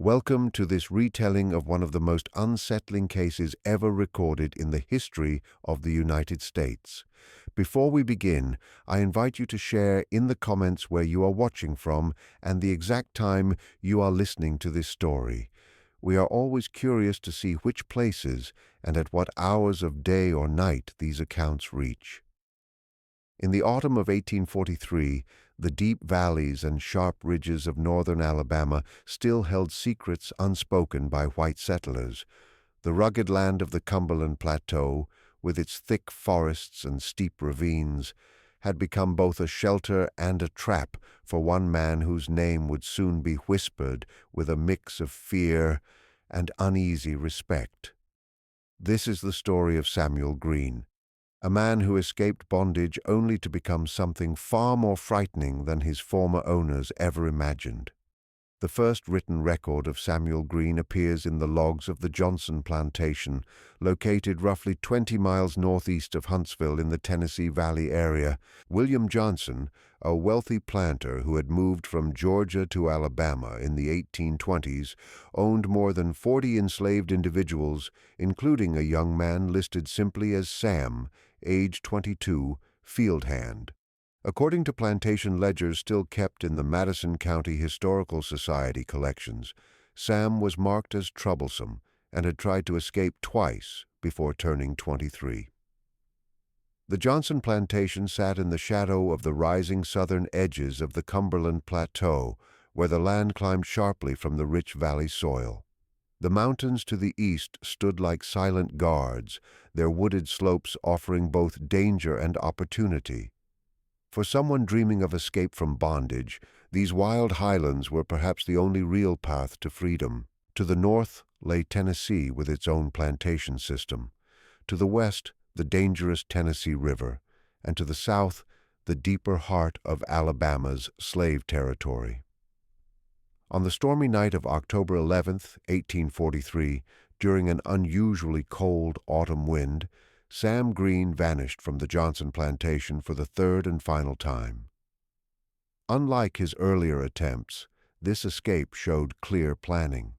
Welcome to this retelling of one of the most unsettling cases ever recorded in the history of the United States. Before we begin, I invite you to share in the comments where you are watching from and the exact time you are listening to this story. We are always curious to see which places and at what hours of day or night these accounts reach. In the autumn of 1843, the deep valleys and sharp ridges of northern Alabama still held secrets unspoken by white settlers. The rugged land of the Cumberland Plateau, with its thick forests and steep ravines, had become both a shelter and a trap for one man whose name would soon be whispered with a mix of fear and uneasy respect. This is the story of Samuel Green, a man who escaped bondage only to become something far more frightening than his former owners ever imagined. The first written record of Samuel Green appears in the logs of the Johnson plantation, located roughly 20 miles northeast of Huntsville in the Tennessee Valley area. William Johnson, a wealthy planter who had moved from Georgia to Alabama in the 1820s, owned more than 40 enslaved individuals, including a young man listed simply as Sam, age 22, field hand. According to plantation ledgers still kept in the Madison County Historical Society collections, Sam was marked as troublesome and had tried to escape twice before turning 23. The Johnson plantation sat in the shadow of the rising southern edges of the Cumberland Plateau, where the land climbed sharply from the rich valley soil. The mountains to the east stood like silent guards, their wooded slopes offering both danger and opportunity. For someone dreaming of escape from bondage, these wild highlands were perhaps the only real path to freedom. To the north lay Tennessee with its own plantation system. To the west, the dangerous Tennessee River, and to the south, the deeper heart of Alabama's slave territory. On the stormy night of October 11th, 1843, during an unusually cold autumn wind, Sam Green vanished from the Johnson plantation for the third and final time. Unlike his earlier attempts, this escape showed clear planning.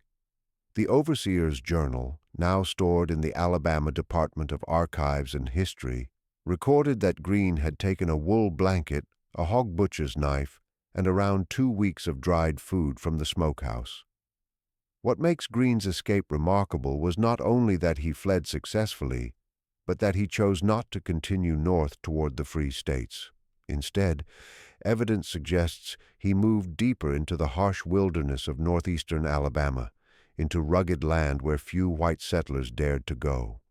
The overseer's journal, now stored in the Alabama Department of Archives and History, recorded that Green had taken a wool blanket, a hog butcher's knife, and around 2 weeks of dried food from the smokehouse. What makes Green's escape remarkable was not only that he fled successfully, but that he chose not to continue north toward the Free States. Instead, evidence suggests he moved deeper into the harsh wilderness of northeastern Alabama, into rugged land where few white settlers dared to go.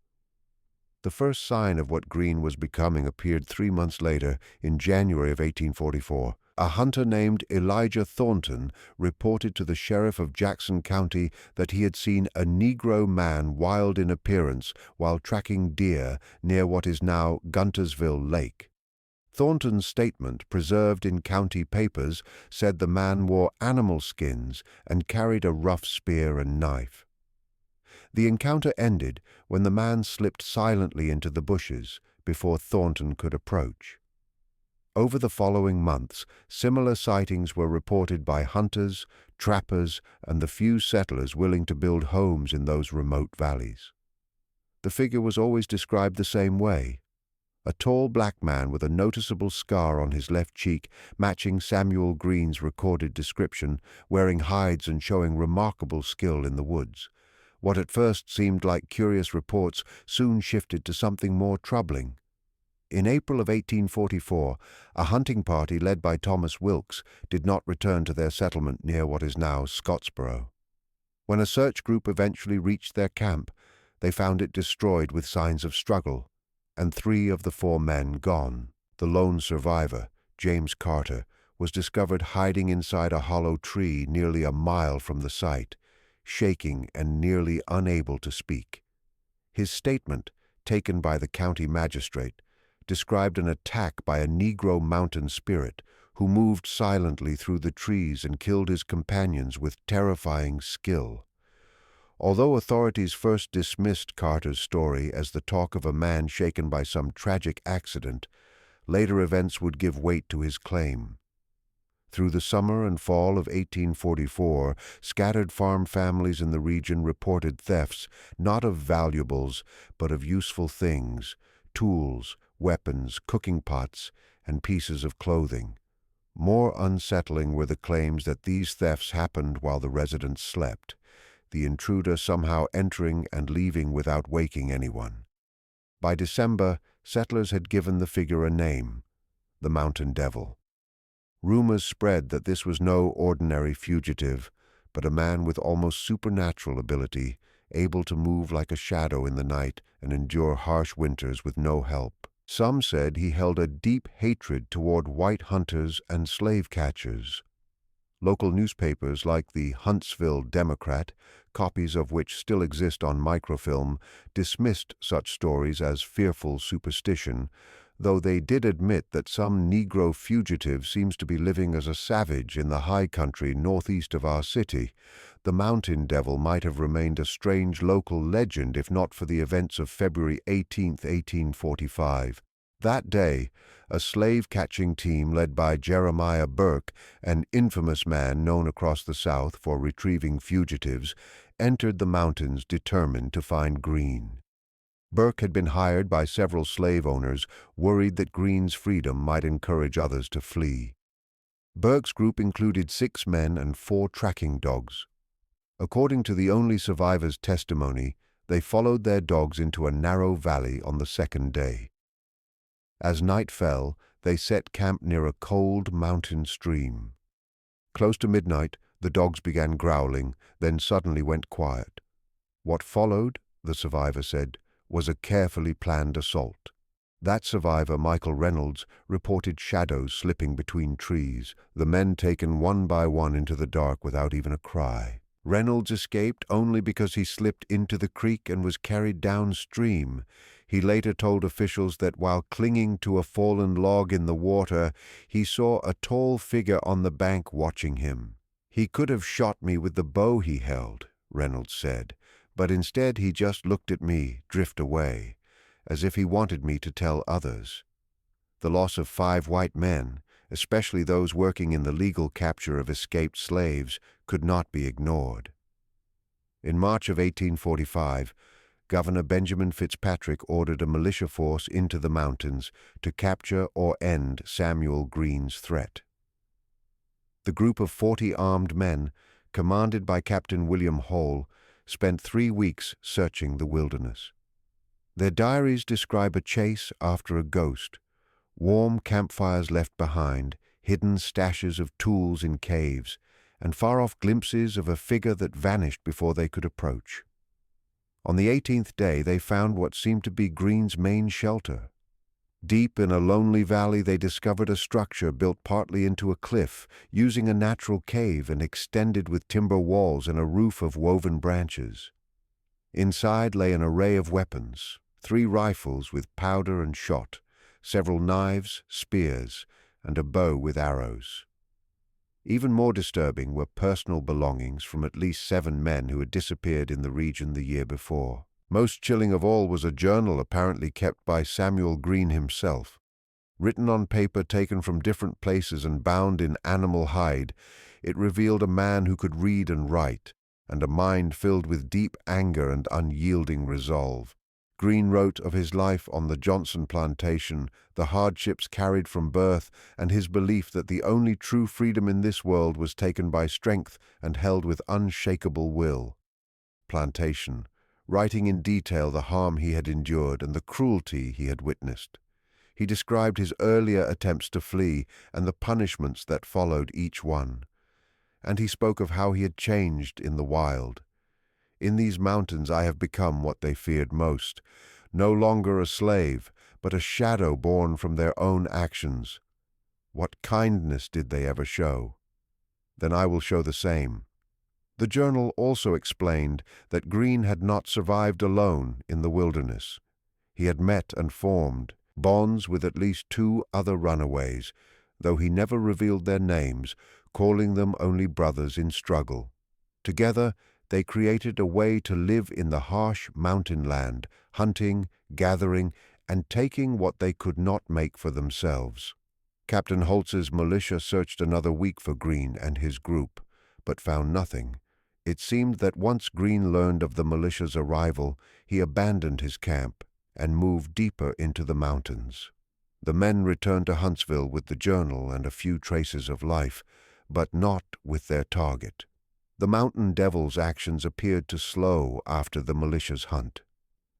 The first sign of what Green was becoming appeared 3 months later, in January of 1844. A hunter named Elijah Thornton reported to the sheriff of Jackson County that he had seen a Negro man wild in appearance while tracking deer near what is now Guntersville Lake. Thornton's statement, preserved in county papers, said the man wore animal skins and carried a rough spear and knife. The encounter ended when the man slipped silently into the bushes before Thornton could approach. Over the following months, similar sightings were reported by hunters, trappers, and the few settlers willing to build homes in those remote valleys. The figure was always described the same way: a tall black man with a noticeable scar on his left cheek matching Samuel Green's recorded description, wearing hides and showing remarkable skill in the woods. What at first seemed like curious reports soon shifted to something more troubling. In April of 1844, a hunting party led by Thomas Wilkes did not return to their settlement near what is now Scottsboro. When a search group eventually reached their camp, they found it destroyed with signs of struggle, and 3 of the 4 men gone. The lone survivor, James Carter, was discovered hiding inside a hollow tree nearly a mile from the site, shaking and nearly unable to speak. His statement, taken by the county magistrate, described an attack by a Negro mountain spirit who moved silently through the trees and killed his companions with terrifying skill. Although authorities first dismissed Carter's story as the talk of a man shaken by some tragic accident, later events would give weight to his claim. Through the summer and fall of 1844, scattered farm families in the region reported thefts, not of valuables, but of useful things, tools, weapons, cooking pots, and pieces of clothing. More unsettling were the claims that these thefts happened while the residents slept, the intruder somehow entering and leaving without waking anyone. By December, settlers had given the figure a name: the Mountain Devil. Rumors spread that this was no ordinary fugitive, but a man with almost supernatural ability, able to move like a shadow in the night and endure harsh winters with no help. Some said he held a deep hatred toward white hunters and slave catchers. Local newspapers like the Huntsville Democrat, copies of which still exist on microfilm, dismissed such stories as fearful superstition, though they did admit that some Negro fugitive seems to be living as a savage in the high country northeast of our city. The Mountain Devil might have remained a strange local legend if not for the events of February 18, 1845. That day, a slave-catching team led by Jeremiah Burke, an infamous man known across the South for retrieving fugitives, entered the mountains determined to find Green. Burke had been hired by several slave owners, worried that Green's freedom might encourage others to flee. Burke's group included 6 men and 4 tracking dogs. According to the only survivor's testimony, they followed their dogs into a narrow valley on the second day. As night fell, they set camp near a cold mountain stream. Close to midnight, the dogs began growling, then suddenly went quiet. What followed, the survivor said, was a carefully planned assault. That survivor, Michael Reynolds, reported shadows slipping between trees, the men taken one by one into the dark without even a cry. Reynolds escaped only because he slipped into the creek and was carried downstream. He later told officials that while clinging to a fallen log in the water, he saw a tall figure on the bank watching him. "He could have shot me with the bow he held," Reynolds said, "but instead he just looked at me drift away, as if he wanted me to tell others." The loss of 5 white men, especially those working in the legal capture of escaped slaves, could not be ignored. In March of 1845, Governor Benjamin Fitzpatrick ordered a militia force into the mountains to capture or end Samuel Green's threat. The group of 40 armed men, commanded by Captain William Hall, spent 3 weeks searching the wilderness. Their diaries describe a chase after a ghost, warm campfires left behind, hidden stashes of tools in caves, and far-off glimpses of a figure that vanished before they could approach. On the 18th day, they found what seemed to be Green's main shelter. Deep in a lonely valley, they discovered a structure built partly into a cliff, using a natural cave and extended with timber walls and a roof of woven branches. Inside lay an array of weapons, 3 rifles with powder and shot, several knives, spears, and a bow with arrows. Even more disturbing were personal belongings from at least 7 men who had disappeared in the region the year before. Most chilling of all was a journal apparently kept by Samuel Green himself. Written on paper taken from different places and bound in animal hide, it revealed a man who could read and write, and a mind filled with deep anger and unyielding resolve. Green wrote of his life on the Johnson plantation, the hardships carried from birth, and his belief that the only true freedom in this world was taken by strength and held with unshakable will. Plantation, writing in detail the harm he had endured and the cruelty he had witnessed. He described his earlier attempts to flee and the punishments that followed each one. And he spoke of how he had changed in the wild. "In these mountains I have become what they feared most, no longer a slave, but a shadow born from their own actions. What kindness did they ever show? Then I will show the same." The journal also explained that Green had not survived alone in the wilderness. He had met and formed bonds with at least 2 other runaways, though he never revealed their names, calling them only brothers in struggle. Together, they created a way to live in the harsh mountain land, hunting, gathering, and taking what they could not make for themselves. Captain Holtz's militia searched another week for Green and his group, but found nothing. It seemed that once Green learned of the militia's arrival, he abandoned his camp and moved deeper into the mountains. The men returned to Huntsville with the journal and a few traces of life, but not with their target. The Mountain Devil's actions appeared to slow after the militia's hunt.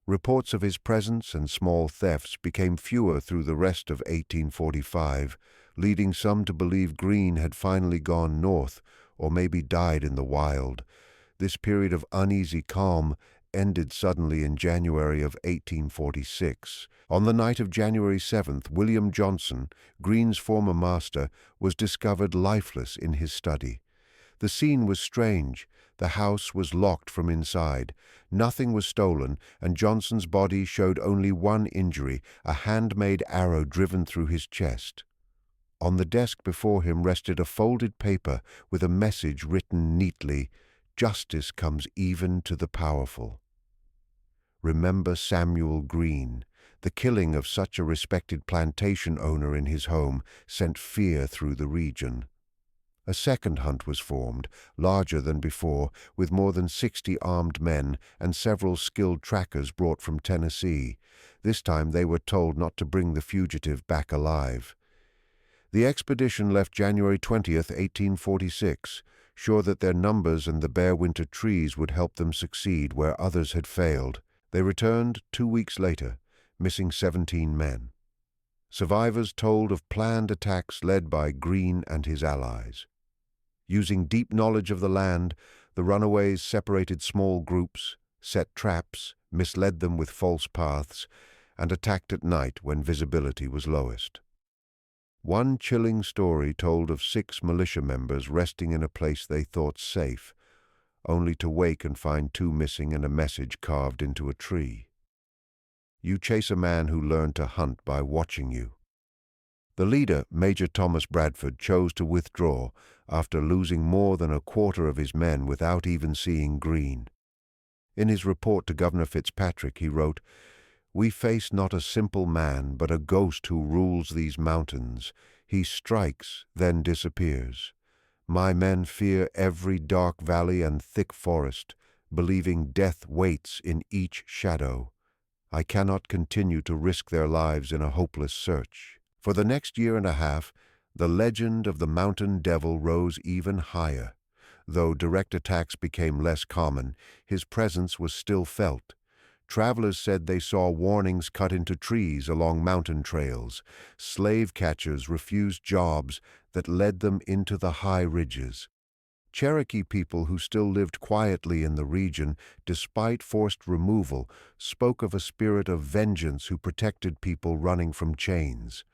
Reports of his presence and small thefts became fewer through the rest of 1845, leading some to believe Green had finally gone north or maybe died in the wild. This period of uneasy calm ended suddenly in January of 1846. On the night of January 7th, William Johnson, Green's former master, was discovered lifeless in his study. The scene was strange. The house was locked from inside. Nothing was stolen, and Johnson's body showed only one injury, a handmade arrow driven through his chest. On the desk before him rested a folded paper with a message written neatly, "Justice comes even to the powerful." Remember Samuel Green. The killing of such a respected plantation owner in his home sent fear through the region. A second hunt was formed, larger than before, with more than 60 armed men and several skilled trackers brought from Tennessee. This time they were told not to bring the fugitive back alive. The expedition left January 20th, 1846, sure that their numbers and the bare winter trees would help them succeed where others had failed. They returned 2 weeks later, missing 17 men. Survivors told of planned attacks led by Green and his allies. Using deep knowledge of the land, the runaways separated small groups, set traps, misled them with false paths, and attacked at night when visibility was lowest. One chilling story told of 6 militia members resting in a place they thought safe, only to wake and find 2 missing and a message carved into a tree. You chase a man who learned to hunt by watching you. The leader, Major Thomas Bradford, chose to withdraw after losing more than a quarter of his men without even seeing Green. In his report to Governor Fitzpatrick, he wrote, "We face not a simple man, but a ghost who rules these mountains. He strikes, then disappears. My men fear every dark valley and thick forest, believing death waits in each shadow. I cannot continue to risk their lives in a hopeless search." For the next year and a half, the legend of the Mountain Devil rose even higher. Though direct attacks became less common, his presence was still felt. Travelers said they saw warnings cut into trees along mountain trails. Slave catchers refused jobs that led them into the high ridges. Cherokee people who still lived quietly in the region, despite forced removal, spoke of a spirit of vengeance who protected people running from chains.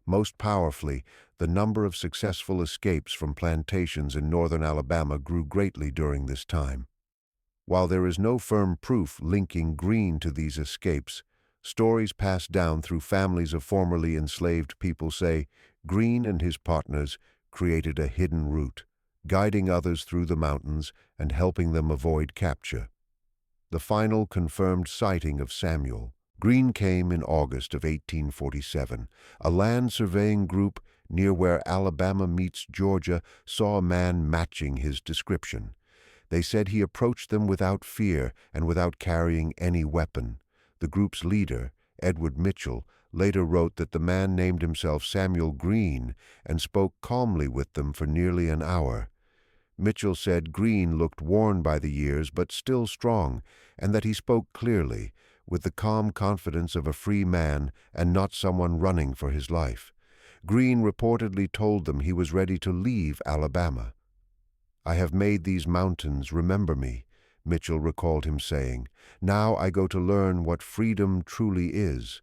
Most powerfully, the number of successful escapes from plantations in northern Alabama grew greatly during this time. While there is no firm proof linking Green to these escapes, stories passed down through families of formerly enslaved people say Green and his partners created a hidden route, guiding others through the mountains and helping them avoid capture. The final confirmed sighting of Samuel Green came in August of 1847. A land surveying group near where Alabama meets Georgia saw a man matching his description. They said he approached them without fear and without carrying any weapon. The group's leader, Edward Mitchell, later wrote that the man named himself Samuel Green and spoke calmly with them for nearly an hour. Mitchell said Green looked worn by the years but still strong, and that he spoke clearly, with the calm confidence of a free man and not someone running for his life. Green reportedly told them he was ready to leave Alabama. "I have made these mountains remember me," Mitchell recalled him saying. "Now I go to learn what freedom truly is."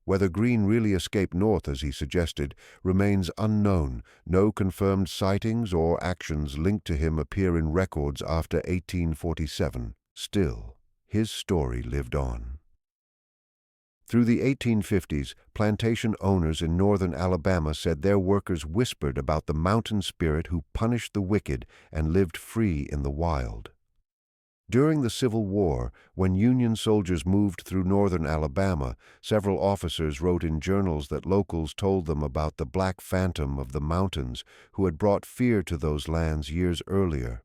Whether Green really escaped north as he suggested remains unknown. No confirmed sightings or actions linked to him appear in records after 1847. Still, his story lived on. Through the 1850s, plantation owners in northern Alabama said their workers whispered about the mountain spirit who punished the wicked and lived free in the wild. During the Civil War, when Union soldiers moved through northern Alabama, several officers wrote in journals that locals told them about the Black Phantom of the mountains who had brought fear to those lands years earlier.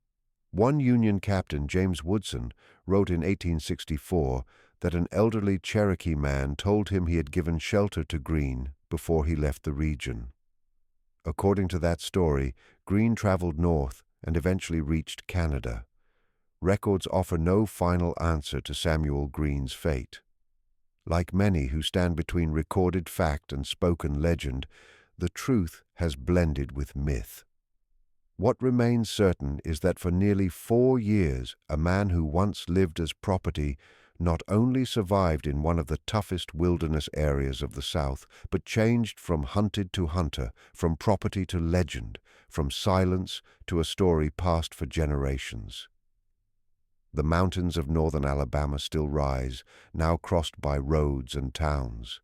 One Union captain, James Woodson, wrote in 1864 that an elderly Cherokee man told him he had given shelter to Greene before he left the region. According to that story, Greene traveled north and eventually reached Canada. Records offer no final answer to Samuel Greene's fate. Like many who stand between recorded fact and spoken legend, the truth has blended with myth. What remains certain is that for nearly 4 years, a man who once lived as property not only survived in one of the toughest wilderness areas of the South, but changed from hunted to hunter, from property to legend, from silence to a story passed for generations. The mountains of northern Alabama still rise, now crossed by roads and towns.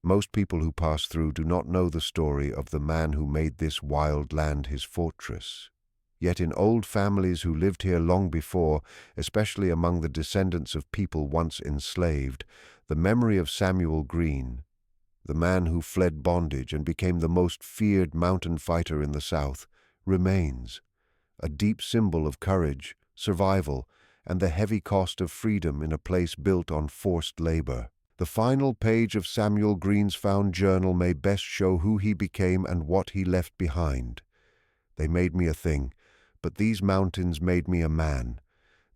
Most people who pass through do not know the story of the man who made this wild land his fortress. Yet in old families who lived here long before, especially among the descendants of people once enslaved, the memory of Samuel Greene, the man who fled bondage and became the most feared mountain fighter in the South, remains, a deep symbol of courage, survival, and the heavy cost of freedom in a place built on forced labor. The final page of Samuel Greene's found journal may best show who he became and what he left behind. They made me a thing, but these mountains made me a man.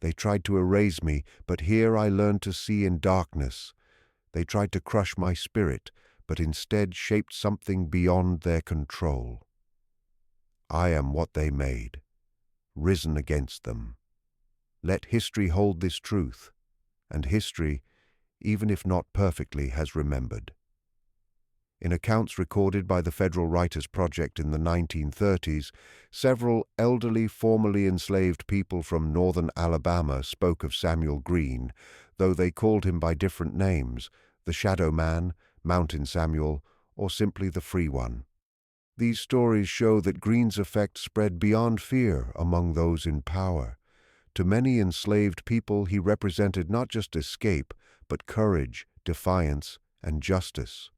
They tried to erase me, but here I learned to see in darkness. They tried to crush my spirit, but instead shaped something beyond their control. I am what they made, risen against them. Let history hold this truth, and history, even if not perfectly, has remembered. In accounts recorded by the Federal Writers Project in the 1930s, several elderly, formerly enslaved people from northern Alabama spoke of Samuel Greene, though they called him by different names, the Shadow Man, Mountain Samuel, or simply the Free One. These stories show that Greene's effect spread beyond fear among those in power. To many enslaved people, he represented not just escape, but courage, defiance, and justice.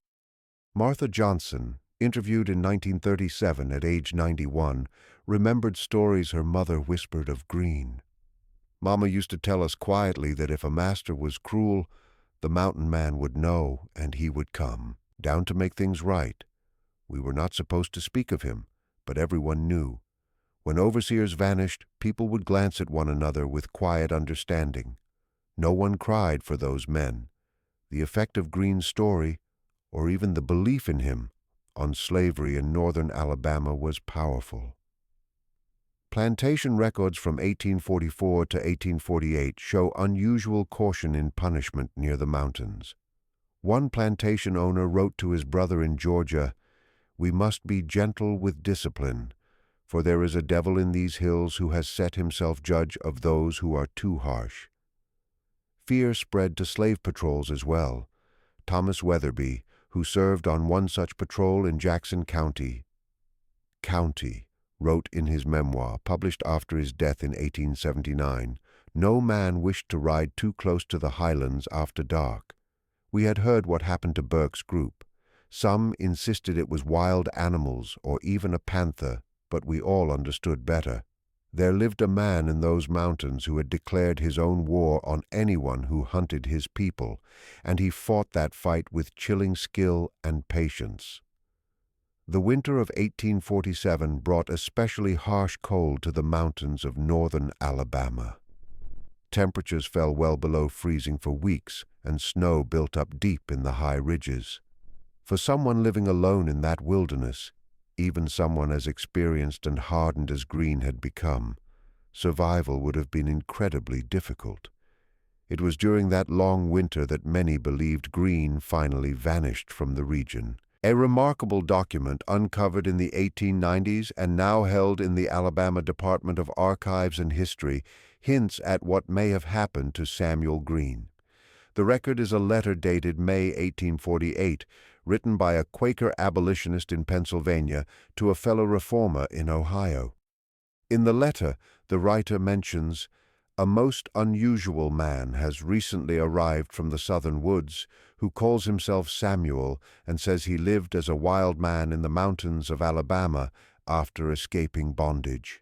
Martha Johnson, interviewed in 1937 at age 91, remembered stories her mother whispered of Greene. Mama used to tell us quietly that if a master was cruel, the mountain man would know and he would come, down to make things right. We were not supposed to speak of him, but everyone knew. When overseers vanished, people would glance at one another with quiet understanding. No one cried for those men. The effect of Greene's story, or even the belief in him, on slavery in northern Alabama was powerful. Plantation records from 1844 to 1848 show unusual caution in punishment near the mountains. One plantation owner wrote to his brother in Georgia, "We must be gentle with discipline, for there is a devil in these hills who has set himself judge of those who are too harsh." Fear spread to slave patrols as well. Thomas Weatherby, who served on one such patrol in Jackson County, wrote in his memoir, published after his death in 1879, "No man wished to ride too close to the highlands after dark. We had heard what happened to Burke's group. Some insisted it was wild animals or even a panther, but we all understood better. There lived a man in those mountains who had declared his own war on anyone who hunted his people, and he fought that fight with chilling skill and patience." The winter of 1847 brought especially harsh cold to the mountains of northern Alabama. Temperatures fell well below freezing for weeks, and snow built up deep in the high ridges. For someone living alone in that wilderness, even someone as experienced and hardened as Greene had become, survival would have been incredibly difficult. It was during that long winter that many believed Greene finally vanished from the region. A remarkable document uncovered in the 1890s and now held in the Alabama Department of Archives and History hints at what may have happened to Samuel Greene. The record is a letter dated May 1848, written by a Quaker abolitionist in Pennsylvania to a fellow reformer in Ohio. In the letter, the writer mentions, A most unusual man has recently arrived from the southern woods who calls himself Samuel and says he lived as a wild man in the mountains of Alabama after escaping bondage.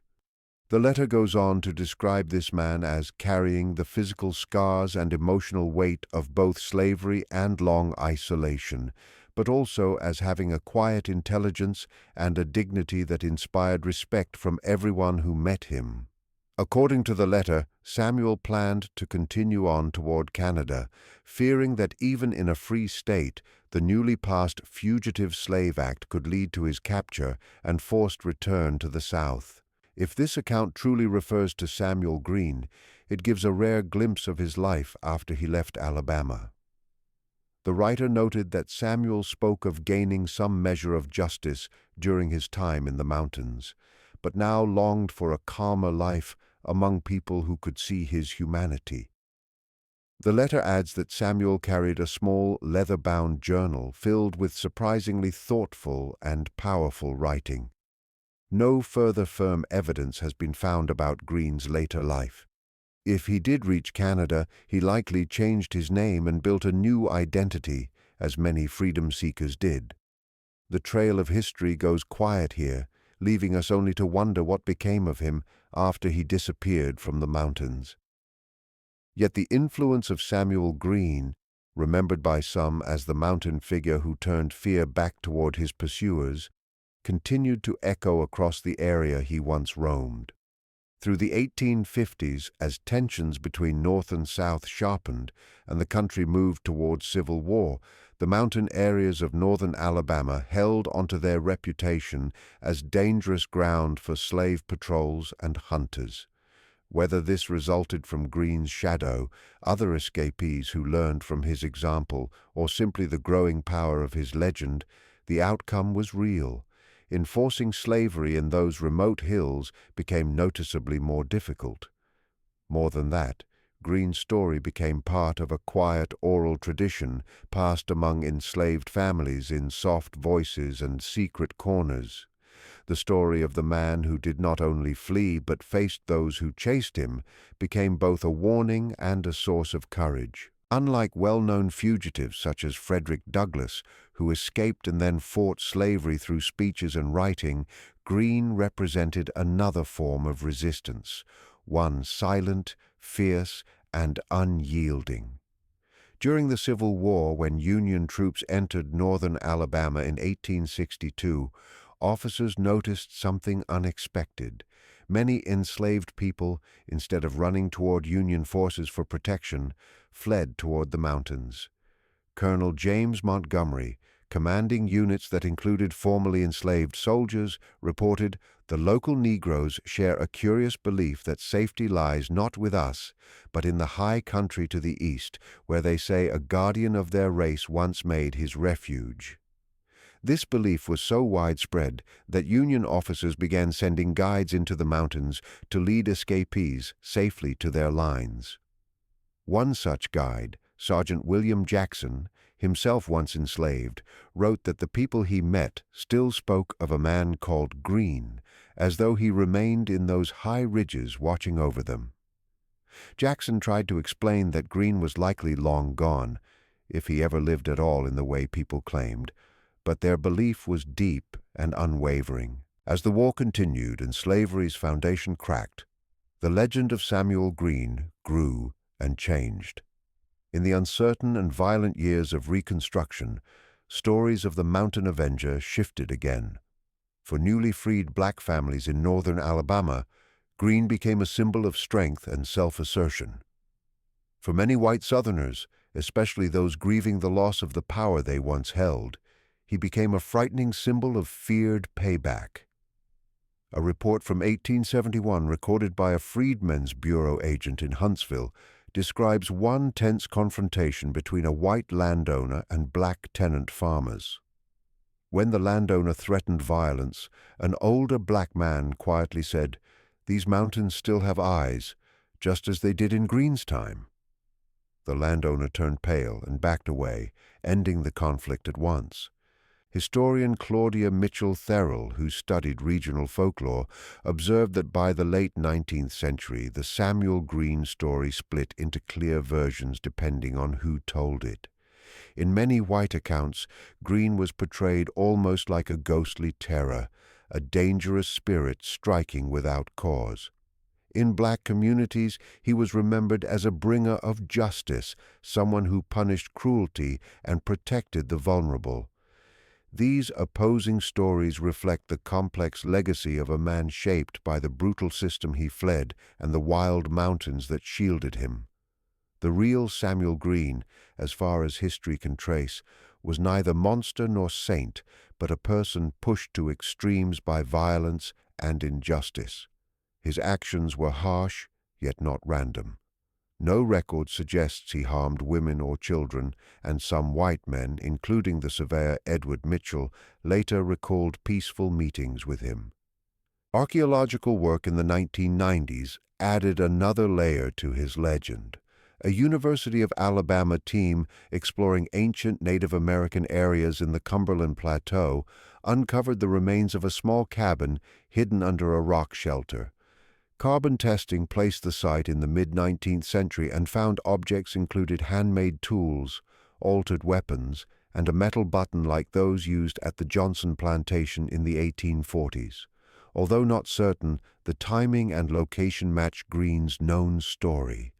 The letter goes on to describe this man as carrying the physical scars and emotional weight of both slavery and long isolation, but also as having a quiet intelligence and a dignity that inspired respect from everyone who met him. According to the letter, Samuel planned to continue on toward Canada, fearing that even in a free state, the newly passed Fugitive Slave Act could lead to his capture and forced return to the South. If this account truly refers to Samuel Green, it gives a rare glimpse of his life after he left Alabama. The writer noted that Samuel spoke of gaining some measure of justice during his time in the mountains, but now longed for a calmer life among people who could see his humanity. The letter adds that Samuel carried a small leather-bound journal filled with surprisingly thoughtful and powerful writing. No further firm evidence has been found about Green's later life. If he did reach Canada, he likely changed his name and built a new identity, as many freedom seekers did. The trail of history goes quiet here, leaving us only to wonder what became of him after he disappeared from the mountains. Yet the influence of Samuel Green, remembered by some as the mountain figure who turned fear back toward his pursuers, continued to echo across the area he once roamed. Through the 1850s, as tensions between North and South sharpened and the country moved toward civil war, the mountain areas of northern Alabama held onto their reputation as dangerous ground for slave patrols and hunters. Whether this resulted from Green's shadow, other escapees who learned from his example, or simply the growing power of his legend, the outcome was real. Enforcing slavery in those remote hills became noticeably more difficult. More than that, Green's story became part of a quiet oral tradition passed among enslaved families in soft voices and secret corners. The story of the man who did not only flee but faced those who chased him became both a warning and a source of courage. Unlike well-known fugitives such as Frederick Douglass, who escaped and then fought slavery through speeches and writing, Green represented another form of resistance, one silent, fierce, and unyielding. During the Civil War, when Union troops entered northern Alabama in 1862, officers noticed something unexpected. Many enslaved people, instead of running toward Union forces for protection, fled toward the mountains. Colonel James Montgomery, commanding units that included formerly enslaved soldiers, reported, "The local Negroes share a curious belief that safety lies not with us, but in the high country to the east, where they say a guardian of their race once made his refuge." This belief was so widespread that Union officers began sending guides into the mountains to lead escapees safely to their lines. One such guide, Sergeant William Jackson, himself once enslaved, wrote that the people he met still spoke of a man called Green, as though he remained in those high ridges watching over them. Jackson tried to explain that Green was likely long gone, if he ever lived at all in the way people claimed, but their belief was deep and unwavering. As the war continued and slavery's foundation cracked, the legend of Samuel Green grew and changed. In the uncertain and violent years of Reconstruction, stories of the Mountain Avenger shifted again. For newly freed black families in northern Alabama, Green became a symbol of strength and self-assertion. For many white Southerners, especially those grieving the loss of the power they once held, he became a frightening symbol of feared payback. A report from 1871 recorded by a Freedmen's Bureau agent in Huntsville describes one tense confrontation between a white landowner and black tenant farmers. When the landowner threatened violence, an older black man quietly said, "These mountains still have eyes, just as they did in Green's time." The landowner turned pale and backed away, ending the conflict at once. Historian Claudia Mitchell-Therrell, who studied regional folklore, observed that by the late 19th century, the Samuel Green story split into clear versions depending on who told it. In many white accounts, Green was portrayed almost like a ghostly terror, a dangerous spirit striking without cause. In black communities, he was remembered as a bringer of justice, someone who punished cruelty and protected the vulnerable. These opposing stories reflect the complex legacy of a man shaped by the brutal system he fled and the wild mountains that shielded him. The real Samuel Green, as far as history can trace, was neither monster nor saint, but a person pushed to extremes by violence and injustice. His actions were harsh, yet not random. No record suggests he harmed women or children, and some white men, including the surveyor Edward Mitchell, later recalled peaceful meetings with him. Archaeological work in the 1990s added another layer to his legend. A University of Alabama team exploring ancient Native American areas in the Cumberland Plateau uncovered the remains of a small cabin hidden under a rock shelter. Carbon testing placed the site in the mid-19th century and found objects included handmade tools, altered weapons, and a metal button like those used at the Johnson plantation in the 1840s. Although not certain, the timing and location match Green's known story.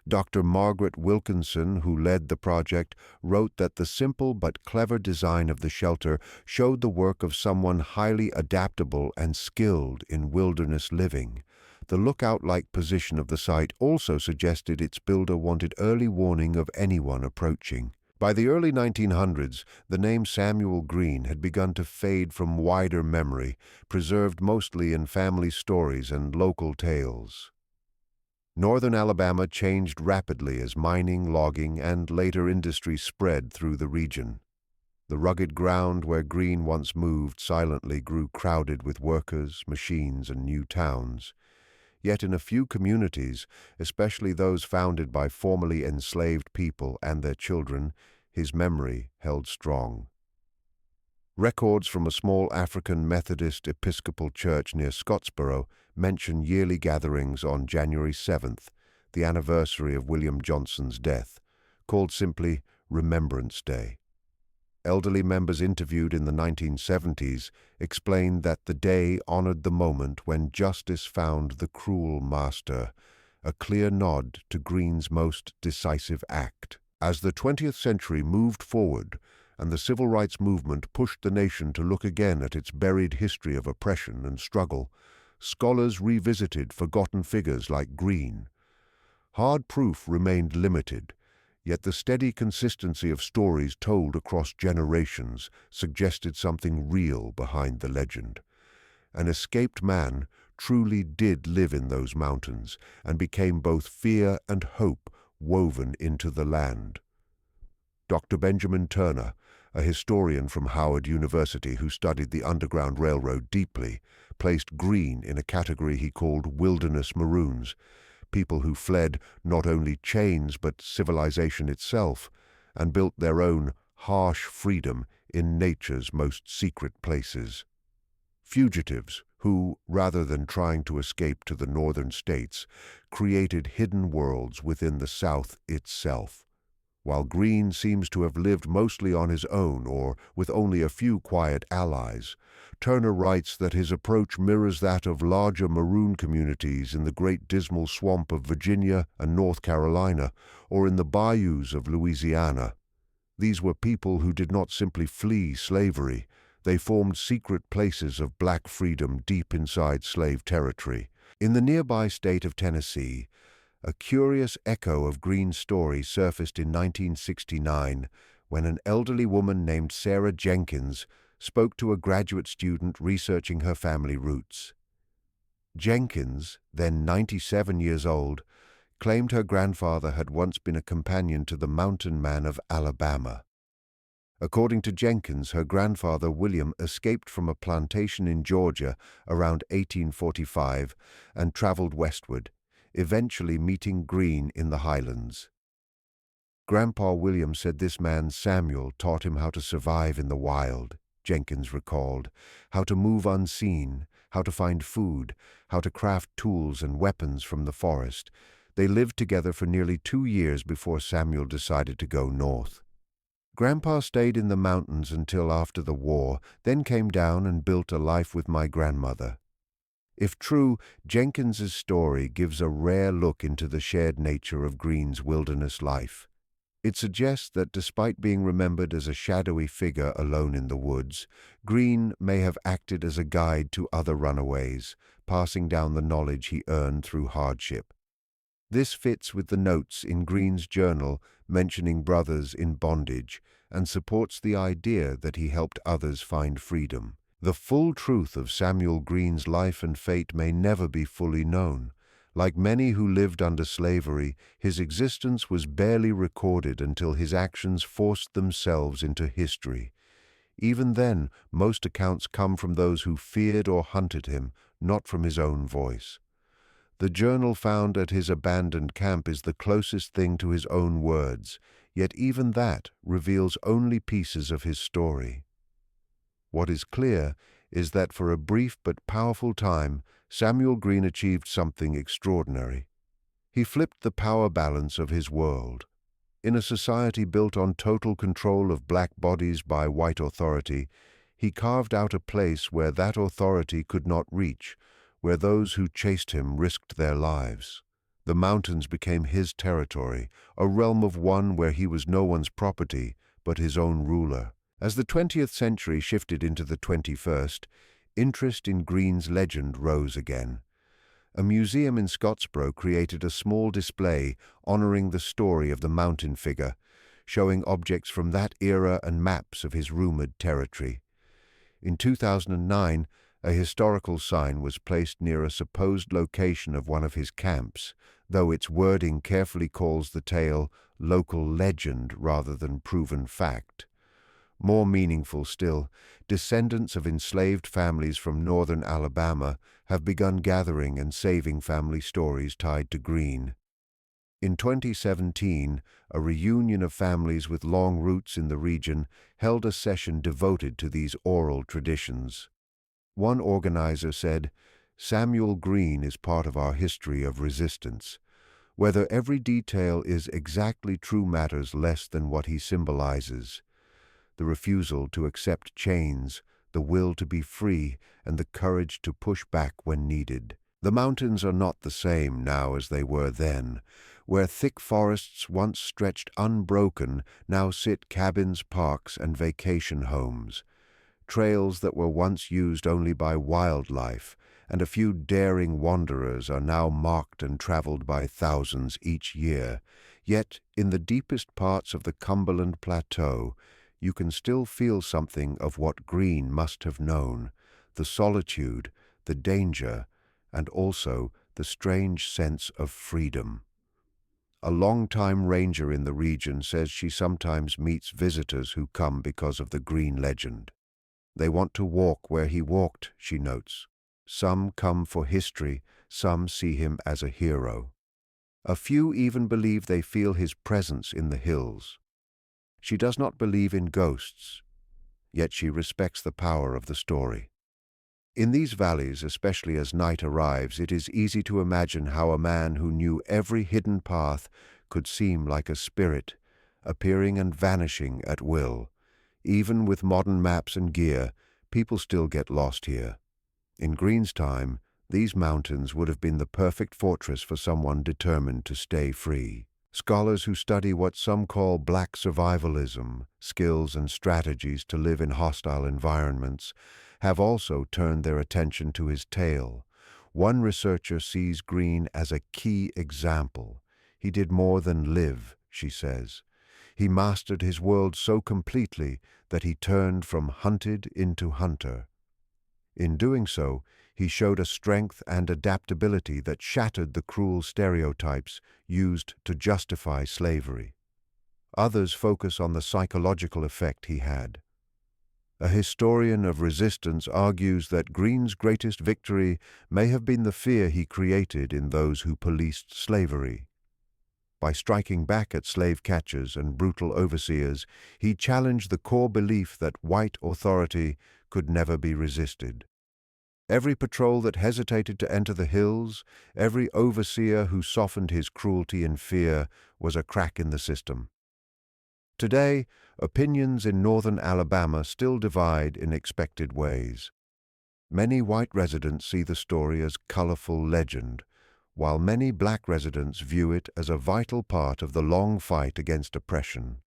Dr. Margaret Wilkinson, who led the project, wrote that the simple but clever design of the shelter showed the work of someone highly adaptable and skilled in wilderness living. The lookout-like position of the site also suggested its builder wanted early warning of anyone approaching. By the early 1900s, the name Samuel Green had begun to fade from wider memory, preserved mostly in family stories and local tales. Northern Alabama changed rapidly as mining, logging, and later industry spread through the region. The rugged ground where Green once moved silently grew crowded with workers, machines, and new towns. Yet in a few communities, especially those founded by formerly enslaved people and their children, his memory held strong. Records from a small African Methodist Episcopal church near Scottsboro mention yearly gatherings on January 7th, the anniversary of William Johnson's death, called simply Remembrance Day. Elderly members interviewed in the 1970s explained that the day honored the moment when justice found the cruel master, a clear nod to Green's most decisive act. As the 20th century moved forward and the civil rights movement pushed the nation to look again at its buried history of oppression and struggle, scholars revisited forgotten figures like Green. Hard proof remained limited, yet the steady consistency of stories told across generations suggested something real behind the legend. An escaped man truly did live in those mountains and became both fear and hope woven into the land. Dr. Benjamin Turner, a historian from Howard University who studied the Underground Railroad deeply, placed Green in a category he called wilderness maroons, people who fled not only chains but civilization itself, and built their own harsh freedom in nature's most secret places. Fugitives who, rather than trying to escape to the northern states, created hidden worlds within the South itself. While Green seems to have lived mostly on his own or with only a few quiet allies, Turner writes that his approach mirrors that of larger maroon communities in the Great Dismal Swamp of Virginia and North Carolina, or in the bayous of Louisiana. These were people who did not simply flee slavery. They formed secret places of black freedom deep inside slave territory. In the nearby state of Tennessee, a curious echo of Green's story surfaced in 1969 when an elderly woman named Sarah Jenkins spoke to a graduate student researching her family roots. Jenkins, then 97 years old, claimed her grandfather had once been a companion to the mountain man of Alabama. According to Jenkins, her grandfather William escaped from a plantation in Georgia around 1845 and traveled westward, eventually meeting Green in the highlands. Grandpa William said this man Samuel taught him how to survive in the wild. Jenkins recalled, how to move unseen, how to find food, how to craft tools and weapons from the forest. They lived together for nearly 2 years before Samuel decided to go north. Grandpa stayed in the mountains until after the war, then came down and built a life with my grandmother. If true, Jenkins's story gives a rare look into the shared nature of Green's wilderness life. It suggests that despite being remembered as a shadowy figure alone in the woods, Green may have acted as a guide to other runaways, passing down the knowledge he earned through hardship. This fits with the notes in Green's journal mentioning brothers in bondage and supports the idea that he helped others find freedom. The full truth of Samuel Green's life and fate may never be fully known. Like many who lived under slavery, his existence was barely recorded until his actions forced themselves into history. Even then, most accounts come from those who feared or hunted him, not from his own voice. The journal found at his abandoned camp is the closest thing to his own words, yet even that reveals only pieces of his story. What is clear is that for a brief but powerful time, Samuel Green achieved something extraordinary. He flipped the power balance of his world. In a society built on total control of black bodies by white authority, he carved out a place where that authority could not reach, where those who chased him risked their lives. The mountains became his territory, a realm of one where he was no one's property, but his own ruler. As the 20th century shifted into the 21st, interest in Green's legend rose again. A museum in Scottsboro created a small display honoring the story of the mountain figure, showing objects from that era and maps of his rumored territory. In 2009, a historical sign was placed near a supposed location of one of his camps, though its wording carefully calls the tale local legend rather than proven fact. More meaningful still, descendants of enslaved families from northern Alabama have begun gathering and saving family stories tied to Green. In 2017, a reunion of families with long roots in the region held a session devoted to these oral traditions. One organizer said, "Samuel Green is part of our history of resistance. Whether every detail is exactly true matters less than what he symbolizes. The refusal to accept chains, the will to be free, and the courage to push back when needed. The mountains are not the same now as they were then. Where thick forests once stretched unbroken, now sit cabins, parks, and vacation homes. Trails that were once used only by wildlife, and a few daring wanderers are now marked and traveled by thousands each year. Yet, in the deepest parts of the Cumberland Plateau, you can still feel something of what Green must have known, the solitude, the danger, and also the strange sense of freedom." A longtime ranger in the region says she sometimes meets visitors who come because of the Green legend. They want to walk where he walked, she notes. Some come for history, some see him as a hero. A few even believe they feel his presence in the hills. She does not believe in ghosts, yet she respects the power of the story. In these valleys, especially as night arrives, it is easy to imagine how a man who knew every hidden path could seem like a spirit, appearing and vanishing at will. Even with modern maps and gear, people still get lost here. In Green's time, these mountains would have been the perfect fortress for someone determined to stay free. Scholars who study what some call black survivalism, skills and strategies to live in hostile environments, have also turned their attention to his tale. One researcher sees Green as a key example. He did more than live, she says. He mastered his world so completely that he turned from hunted into hunter. In doing so, he showed a strength and adaptability that shattered the cruel stereotypes used to justify slavery. Others focus on the psychological effect he had. A historian of resistance argues that Green's greatest victory may have been the fear he created in those who policed slavery. By striking back at slave catchers and brutal overseers, he challenged the core belief that white authority could never be resisted. Every patrol that hesitated to enter the hills, every overseer who softened his cruelty in fear, was a crack in the system. Today, opinions in northern Alabama still divide in expected ways. Many white residents see the story as colorful legend, while many black residents view it as a vital part of the long fight against oppression.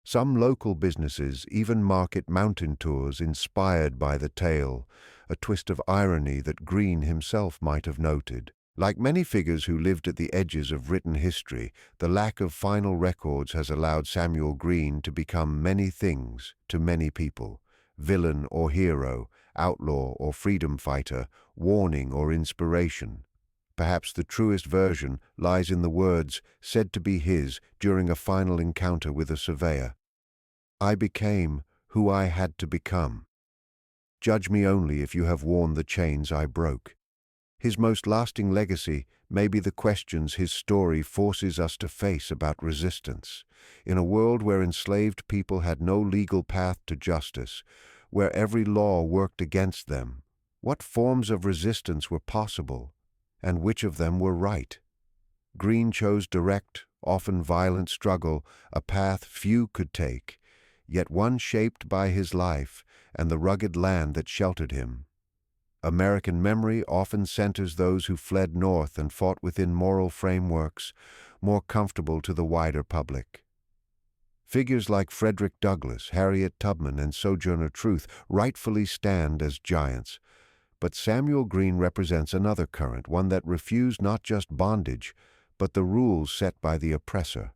Some local businesses even market mountain tours inspired by the tale, a twist of irony that Green himself might have noted. Like many figures who lived at the edges of written history, the lack of final records has allowed Samuel Green to become many things to many people: villain or hero, outlaw or freedom fighter, warning or inspiration. Perhaps the truest version lies in the words said to be his during a final encounter with a surveyor. "I became who I had to become. Judge me only if you have worn the chains I broke." His most lasting legacy may be the questions his story forces us to face about resistance. In a world where enslaved people had no legal path to justice, where every law worked against them, what forms of resistance were possible, and which of them were right? Green chose direct, often violent struggle, a path few could take, yet one shaped by his life and the rugged land that sheltered him. American memory often centers those who fled north and fought within moral frameworks more comfortable to the wider public. Figures like Frederick Douglass, Harriet Tubman, and Sojourner Truth rightfully stand as giants, but Samuel Green represents another current, one that refused not just bondage, but the rules set by the oppressor.